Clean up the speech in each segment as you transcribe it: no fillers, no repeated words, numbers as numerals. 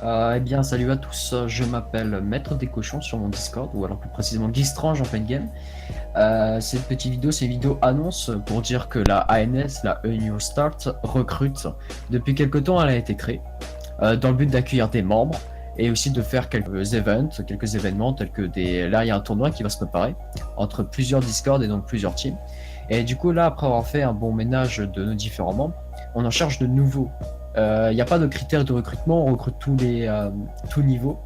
Eh bien, salut à tous, je m'appelle Maître des Cochons sur mon Discord, ou alors plus précisément Geekstrange en pleine game. Cette petite vidéo, c'est une vidéo annonce pour dire que la ANS, la A New Start, recrute. Depuis quelques temps, elle a été créée, dans le but d'accueillir des membres, et aussi de faire quelques events, quelques événements, tels que des... Là, il y a un tournoi qui va se préparer, entre plusieurs Discord et donc plusieurs teams. Et du coup, là, après avoir fait un bon ménage de nos différents membres, on en cherche de nouveaux. Il n'y a pas de critères de recrutement, on recrute tous niveaux,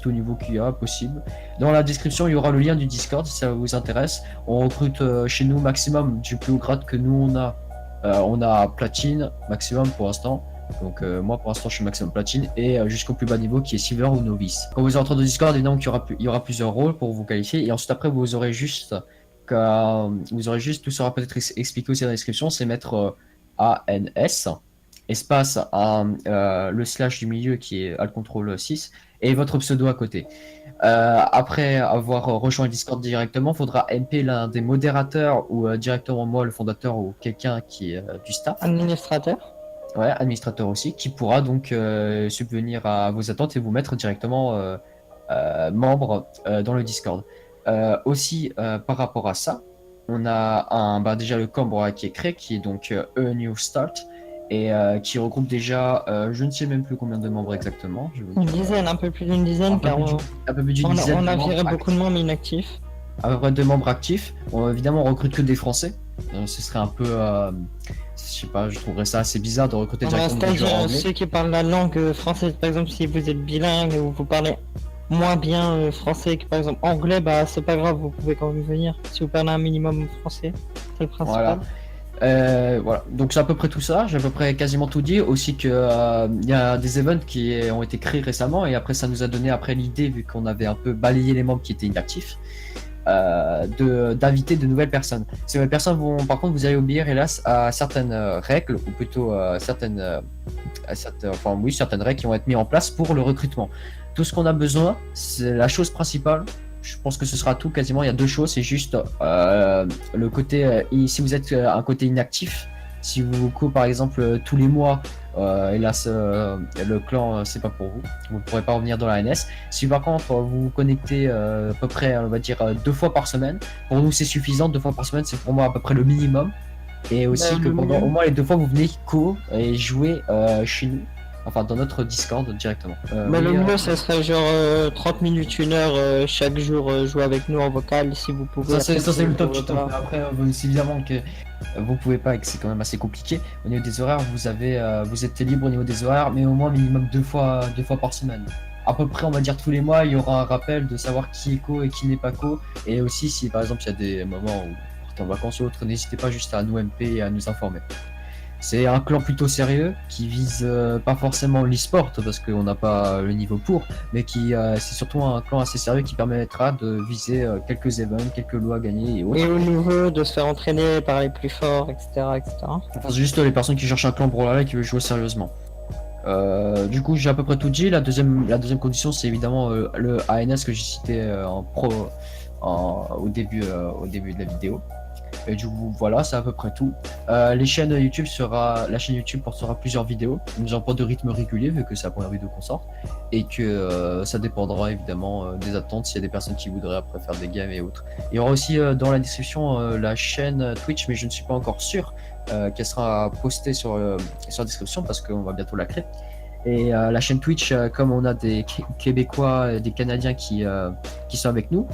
tout niveau qu'il y a possible. Dans la description, il y aura le lien du Discord si ça vous intéresse. On recrute chez nous maximum du plus haut grade que nous on a. On a platine maximum pour l'instant. Donc moi pour l'instant je suis maximum platine et jusqu'au plus bas niveau qui est silver ou novice. Quand vous entrez dans le Discord, évidemment il y aura plusieurs rôles pour vous qualifier et ensuite après vous aurez juste tout sera peut-être expliqué aussi dans la description, c'est mettre ANS espace le slash du milieu qui est alt control 6 et votre pseudo à côté. Après avoir rejoint le Discord directement, il faudra MP l'un des modérateurs ou directement moi, le fondateur ou quelqu'un qui est du staff. Administrateur. Ouais, administrateur aussi, qui pourra donc subvenir à vos attentes et vous mettre directement membre dans le Discord. Aussi, par rapport à ça, on a déjà le camp qui est créé, qui est donc A New Start, et qui regroupe déjà, je ne sais même plus combien de membres exactement. Une dizaine, un peu plus d'une dizaine, car un peu plus d'une dizaine on a de viré membres beaucoup de membres inactifs. à peu près de membres actifs. Évidemment, on recrute que des Français. Ce serait un peu, je sais pas, je trouverais ça assez bizarre de recruter directement des joueurs anglais. Ceux qui parlent la langue française, par exemple, si vous êtes bilingue ou vous parlez moins bien français que par exemple anglais, bah c'est pas grave, vous pouvez quand même venir. Si vous parlez un minimum français, c'est le principal. Voilà, donc c'est à peu près tout ça, j'ai à peu près quasiment tout dit, aussi que il y a des events qui ont été créés récemment et après ça nous a donné après l'idée, vu qu'on avait un peu balayé les membres qui étaient inactifs, d'inviter de nouvelles personnes. Ces nouvelles personnes vont, par contre, vous allez obéir hélas à certaines règles, ou plutôt certaines règles qui vont être mises en place pour le recrutement. Tout ce qu'on a besoin, c'est la chose principale. Je pense que ce sera tout quasiment. Il y a deux choses. C'est juste le côté. Si vous êtes un côté inactif, si vous courez par exemple tous les mois, hélas, le clan c'est pas pour vous. Vous ne pourrez pas revenir dans la NS. Si par contre vous vous connectez à peu près, on va dire 2 fois par semaine, pour nous c'est suffisant. 2 fois par semaine, c'est pour moi à peu près le minimum. Et aussi que pendant au moins les 2 fois vous venez et jouer chez nous. Enfin, dans notre Discord directement. Mais le mieux, ça serait genre 30 minutes, 1 heure chaque jour jouer avec nous en vocal si vous pouvez. Ça, c'est le top du top. Après, évidemment que vous pouvez pas et que c'est quand même assez compliqué. Au niveau des horaires, vous êtes libre au niveau des horaires, mais au moins minimum 2 fois par semaine. À peu près, on va dire tous les mois, il y aura un rappel de savoir qui est co et qui n'est pas co. Et aussi, si par exemple il y a des moments où vous partez en vacances ou autre, n'hésitez pas juste à nous MP et à nous informer. C'est un clan plutôt sérieux qui vise pas forcément l'e-sport parce qu'on n'a pas le niveau pour, mais c'est surtout un clan assez sérieux qui permettra de viser quelques events, quelques lots à gagner et autres. Et au niveau de se faire entraîner par les plus forts, etc. Enfin, c'est juste les personnes qui cherchent un clan brawler et qui veulent jouer sérieusement. Du coup, j'ai à peu près tout dit. La deuxième condition, c'est évidemment le ANS que j'ai cité au début de la vidéo. Et du coup, voilà, c'est à peu près tout. La chaîne YouTube portera plusieurs vidéos. Nous n'avons pas de rythme régulier vu que c'est la première vidéo qu'on sort. Et que ça dépendra évidemment des attentes s'il y a des personnes qui voudraient après faire des games et autres. Il y aura aussi dans la description la chaîne Twitch, mais je ne suis pas encore sûr qu'elle sera postée sur la description parce qu'on va bientôt la créer. Et la chaîne Twitch, comme on a des Québécois et des Canadiens qui sont avec nous,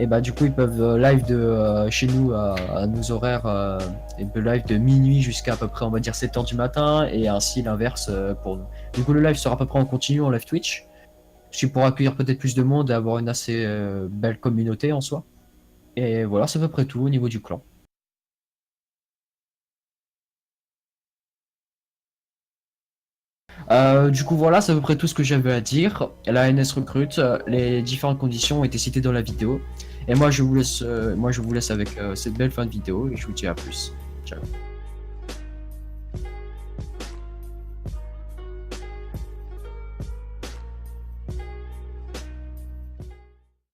et bah du coup ils peuvent live de chez nous à nos horaires et de live de minuit jusqu'à peu près on va dire 7h du matin et ainsi l'inverse pour nous. Du coup le live sera à peu près en continu en live Twitch. Je pour accueillir peut-être plus de monde et avoir une assez belle communauté en soi. Et voilà, c'est à peu près tout au niveau du clan. Du coup voilà, c'est à peu près tout ce que j'avais à dire. La NS recrute, les différentes conditions ont été citées dans la vidéo. Et moi je vous laisse avec cette belle fin de vidéo et je vous dis à plus. Ciao.